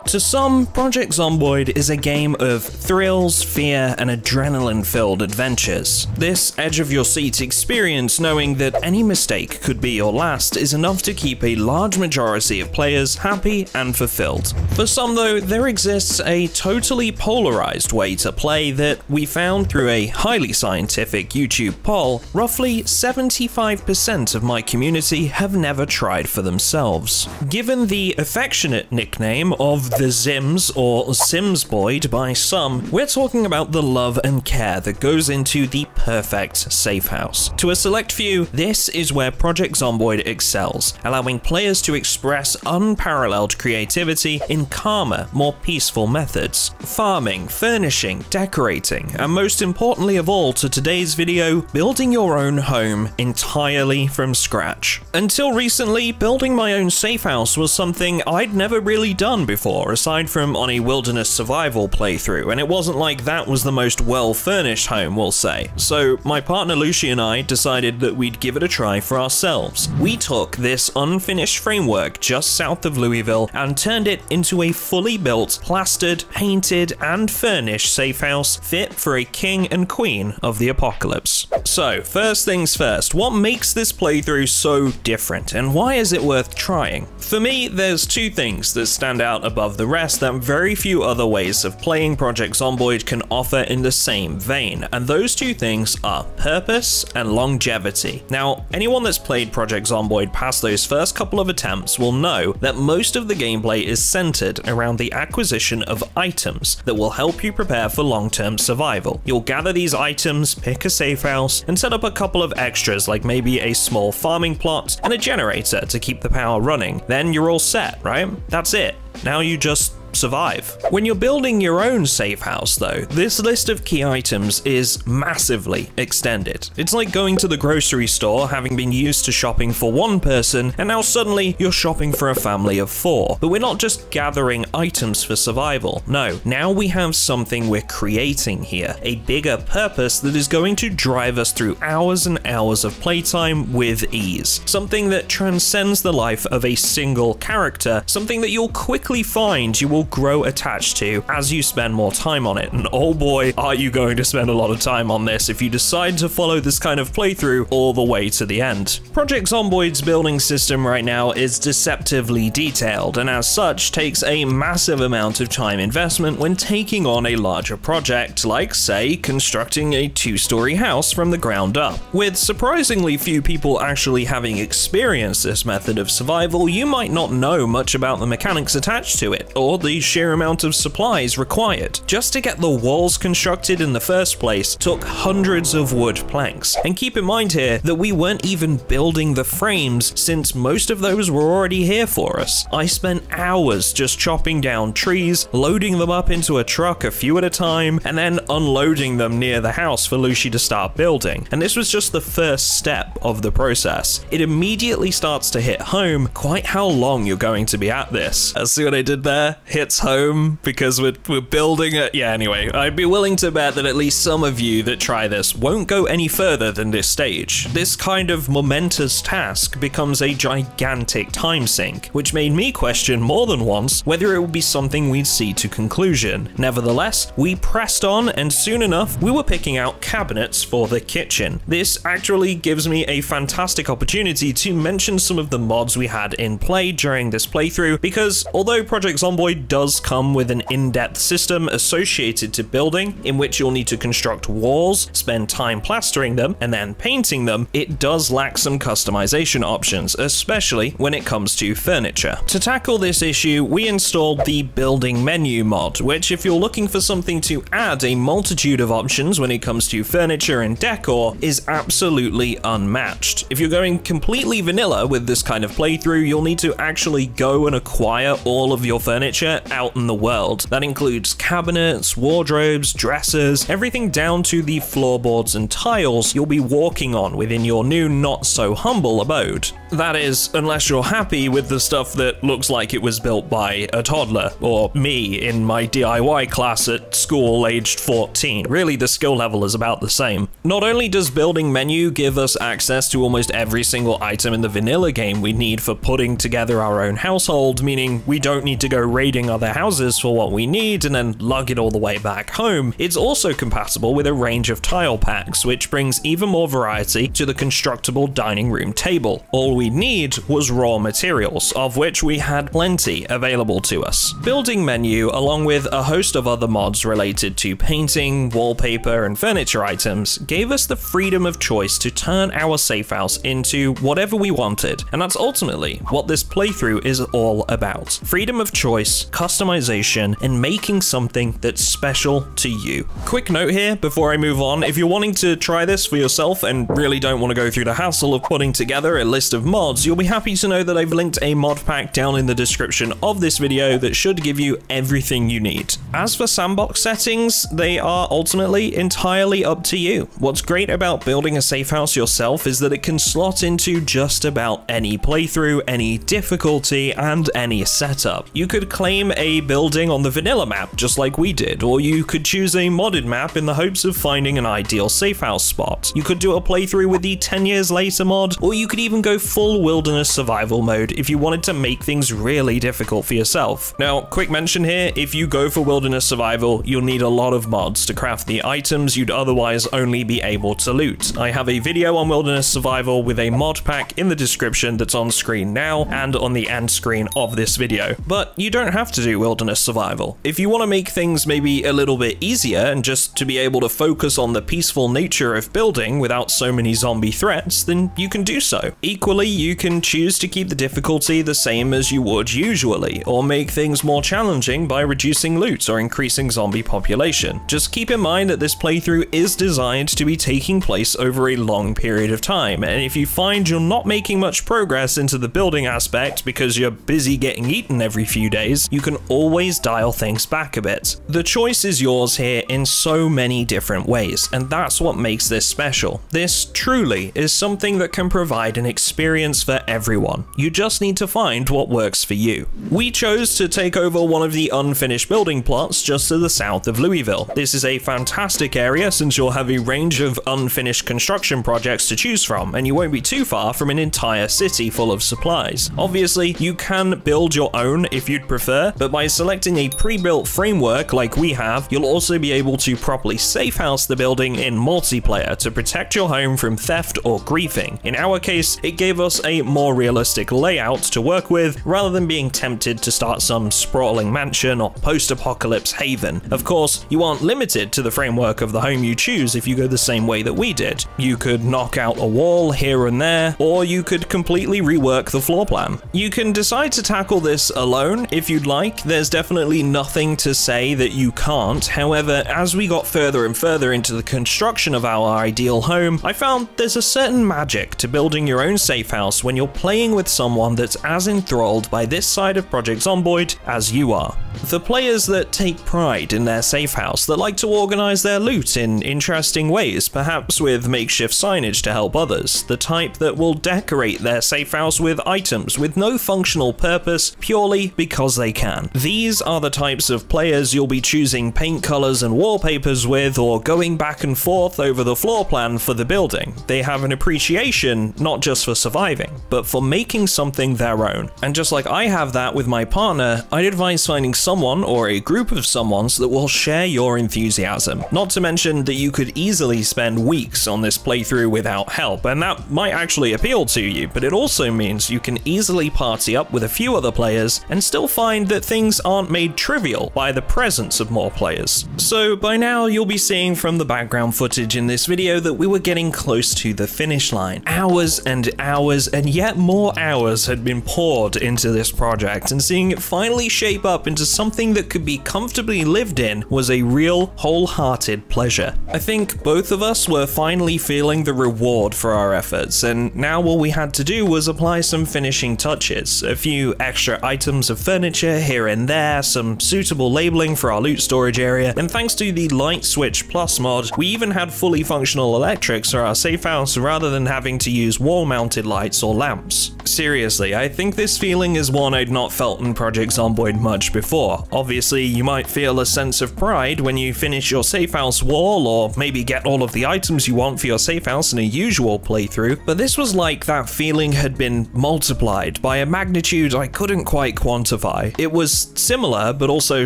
To some, Project Zomboid is a game of thrills, fear, and adrenaline-filled adventures. This edge-of-your-seat experience, knowing that any mistake could be your last, is enough to keep a large majority of players happy and fulfilled. For some though, there exists a totally polarized way to play that we found through a highly scientific YouTube poll. Roughly 75% of my community have never tried for themselves. Given the affectionate nickname of the Zims or Simsboid by some, we're talking about the love and care that goes into the perfect safe house. To a select few, this is where Project Zomboid excels, allowing players to express unparalleled creativity in calmer, more peaceful methods. Farming, furnishing, decorating, and most importantly of all to today's video, building your own home entirely from scratch. Until recently, building my own safe house was something I'd never really done before, aside from on a wilderness survival playthrough, and it wasn't like that was the most well-furnished home, we'll say. So my partner Lucy and I decided that we'd give it a try for ourselves. We took this unfinished framework just south of Louisville and turned it into a fully built, plastered, painted, and furnished safe house fit for a king and queen of the apocalypse. So, first things first, what makes this playthrough so different, and why is it worth trying? For me, there's two things that stand out above the rest that very few other ways of playing Project Zomboid can offer in the same vein, and those two things are purpose and longevity. Now, anyone that's played Project Zomboid past those first couple of attempts will know that most of the gameplay is centered around the acquisition of items that will help you prepare for long-term survival. You'll gather these items, pick a safe house, and set up a couple of extras like maybe a small farming plot and a generator to keep the power running. Then you're all set, right? That's it. Now you just survive. When you're building your own safe house though, this list of key items is massively extended. It's like going to the grocery store, having been used to shopping for one person, and now suddenly you're shopping for a family of 4. But we're not just gathering items for survival. No, now we have something we're creating here, a bigger purpose that is going to drive us through hours and hours of playtime with ease. Something that transcends the life of a single character, something that you'll quickly find you will grow attached to as you spend more time on it. And oh boy, are you going to spend a lot of time on this if you decide to follow this kind of playthrough all the way to the end. Project Zomboid's building system right now is deceptively detailed, and as such takes a massive amount of time investment when taking on a larger project, like say constructing a 2-story house from the ground up. With surprisingly few people actually having experienced this method of survival, you might not know much about the mechanics attached to it, or the sheer amount of supplies required. Just to get the walls constructed in the first place took hundreds of wood planks. And keep in mind here that we weren't even building the frames, since most of those were already here for us. I spent hours just chopping down trees, loading them up into a truck a few at a time, and then unloading them near the house for Lucy to start building. And this was just the first step of the process. It immediately starts to hit home quite how long you're going to be at this. See what I did there? Hits home because we're building it. Yeah, anyway, I'd be willing to bet that at least some of you that try this won't go any further than this stage. This kind of momentous task becomes a gigantic time sink, which made me question more than once whether it would be something we'd see to conclusion. Nevertheless, we pressed on, and soon enough, we were picking out cabinets for the kitchen. This actually gives me a fantastic opportunity to mention some of the mods we had in play during this playthrough, because although Project Zomboid does come with an in-depth system associated to building, in which you'll need to construct walls, spend time plastering them, and then painting them, it does lack some customization options, especially when it comes to furniture. To tackle this issue, we installed the building menu mod, which if you're looking for something to add a multitude of options when it comes to furniture and decor, is absolutely unmatched. If you're going completely vanilla with this kind of playthrough, you'll need to actually go and acquire all of your furniture out in the world. That includes cabinets, wardrobes, dressers, everything down to the floorboards and tiles you'll be walking on within your new not-so-humble abode. That is, unless you're happy with the stuff that looks like it was built by a toddler, or me in my DIY class at school aged 14. Really, the skill level is about the same. Not only does building menu give us access to almost every single item in the vanilla game we need for putting together our own household, meaning we don't need to go raiding searching other houses for what we need and then lug it all the way back home. It's also compatible with a range of tile packs, which brings even more variety to the constructible dining room table. All we need was raw materials, of which we had plenty available to us. Building menu, along with a host of other mods related to painting, wallpaper, and furniture items, gave us the freedom of choice to turn our safe house into whatever we wanted, and that's ultimately what this playthrough is all about. Freedom of choice, customization, and making something that's special to you. Quick note here before I move on, if you're wanting to try this for yourself and really don't want to go through the hassle of putting together a list of mods, you'll be happy to know that I've linked a mod pack down in the description of this video that should give you everything you need. As for sandbox settings, they are ultimately entirely up to you. What's great about building a safe house yourself is that it can slot into just about any playthrough, any difficulty, and any setup. You could claim a building on the vanilla map just like we did, or you could choose a modded map in the hopes of finding an ideal safe house spot. You could do a playthrough with the 10 years later mod, or you could even go full wilderness survival mode if you wanted to make things really difficult for yourself. Now, quick mention here, if you go for wilderness survival, you'll need a lot of mods to craft the items you'd otherwise only be able to loot. I have a video on wilderness survival with a mod pack in the description that's on screen now and on the end screen of this video. But you don't have to do wilderness survival. If you want to make things maybe a little bit easier and just to be able to focus on the peaceful nature of building without so many zombie threats, then you can do so. Equally, you can choose to keep the difficulty the same as you would usually, or make things more challenging by reducing loot or increasing zombie population. Just keep in mind that this playthrough is designed to be taking place over a long period of time, and if you find you're not making much progress into the building aspect because you're busy getting eaten every few days, you can always dial things back a bit. The choice is yours here in so many different ways, and that's what makes this special. This truly is something that can provide an experience for everyone. You just need to find what works for you. We chose to take over one of the unfinished building plots just to the south of Louisville. This is a fantastic area since you'll have a range of unfinished construction projects to choose from, and you won't be too far from an entire city full of supplies. Obviously, you can build your own if you'd prefer, but by selecting a pre-built framework like we have, you'll also be able to properly safe house the building in multiplayer to protect your home from theft or griefing. In our case, it gave us a more realistic layout to work with rather than being tempted to start some sprawling mansion or post-apocalypse haven. Of course, you aren't limited to the framework of the home you choose if you go the same way that we did. You could knock out a wall here and there, or you could completely rework the floor plan. You can decide to tackle this alone if you'd like. There's definitely nothing to say that you can't. However, as we got further and further into the construction of our ideal home, I found there's a certain magic to building your own safe house when you're playing with someone that's as enthralled by this side of Project Zomboid as you are. The players that take pride in their safe house, that like to organize their loot in interesting ways, perhaps with makeshift signage to help others, the type that will decorate their safe house with items with no functional purpose purely because they can. These are the types of players you'll be choosing paint colors and wallpapers with, or going back and forth over the floor plan for the building. They have an appreciation not just for surviving, but for making something their own. And just like I have that with my partner, I'd advise finding someone or a group of someones that will share your enthusiasm. Not to mention that you could easily spend weeks on this playthrough without help, and that might actually appeal to you, but it also means you can easily party up with a few other players and still find that things aren't made trivial by the presence of more players. So by now you'll be seeing from the background footage in this video that we were getting close to the finish line. Hours and hours and yet more hours had been poured into this project, and seeing it finally shape up into something that could be comfortably lived in was a real wholehearted pleasure. I think both of us were finally feeling the reward for our efforts, and now all we had to do was apply some finishing touches, a few extra items of furniture here and there, some suitable labeling for our loot storage area, and thanks to the Light Switch Plus mod, we even had fully functional electrics for our safe house rather than having to use wall-mounted lights or lamps. seriously, I think this feeling is one I'd not felt in Project Zomboid much before. Obviously, you might feel a sense of pride when you finish your safe house wall, or maybe get all of the items you want for your safe house in a usual playthrough, but this was like that feeling had been multiplied by a magnitude I couldn't quite quantify. It was similar, but also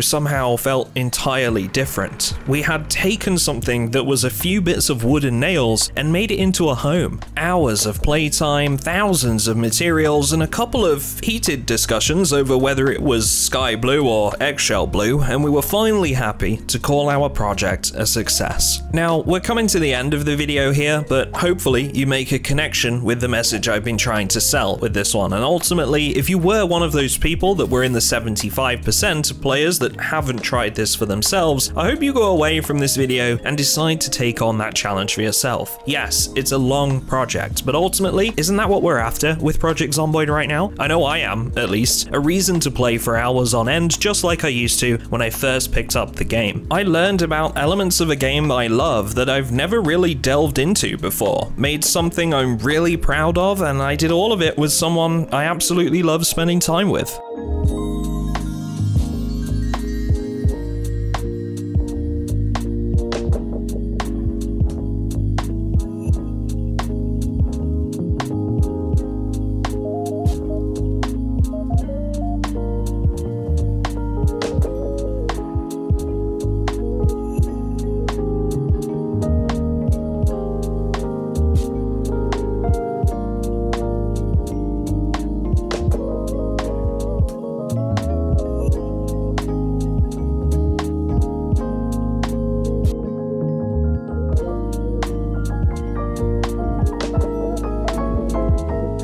somehow felt entirely different. We had taken something that was a few bits of wood and nails and made it into a home. Hours of playtime, thousands of materials, and a couple of heated discussions over whether it was sky blue or eggshell blue, and we were finally happy to call our project a success. Now, we're coming to the end of the video here, but hopefully you make a connection with the message I've been trying to sell with this one, and ultimately, if you were one of those people that were in the 75% of players that haven't tried this for themselves, I hope you go away from this video and decide to take on that challenge for yourself. Yes, it's a long project, but ultimately, isn't that what we're after with Project Zomboid right now? I know I am, at least. A reason to play for hours on end, just like I used to when I first picked up the game. I learned about elements of a game I love that I've never really delved into before, made something I'm really proud of, and I did all of it with someone I absolutely love spending time with.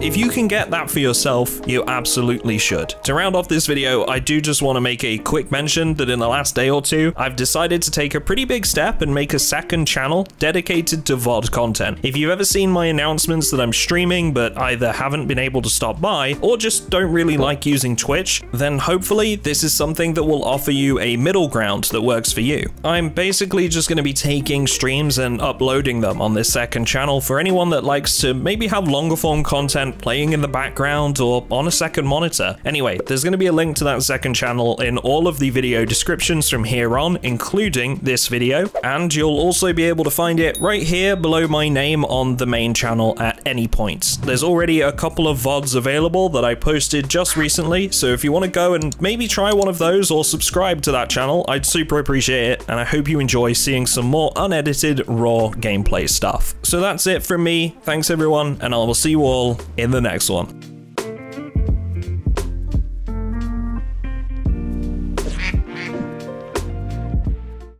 If you can get that for yourself, you absolutely should. To round off this video, I do just want to make a quick mention that in the last day or two, I've decided to take a pretty big step and make a second channel dedicated to VOD content. If you've ever seen my announcements that I'm streaming but either haven't been able to stop by or just don't really like using Twitch, then hopefully this is something that will offer you a middle ground that works for you. I'm basically just going to be taking streams and uploading them on this second channel for anyone that likes to maybe have longer form content playing in the background or on a second monitor. Anyway, there's going to be a link to that second channel in all of the video descriptions from here on, including this video, and you'll also be able to find it right here below my name on the main channel at any point. There's already a couple of VODs available that I posted just recently, so if you want to go and maybe try one of those or subscribe to that channel, I'd super appreciate it, and I hope you enjoy seeing some more unedited, raw gameplay stuff. So that's it from me. Thanks everyone, and I will see you all in the next one.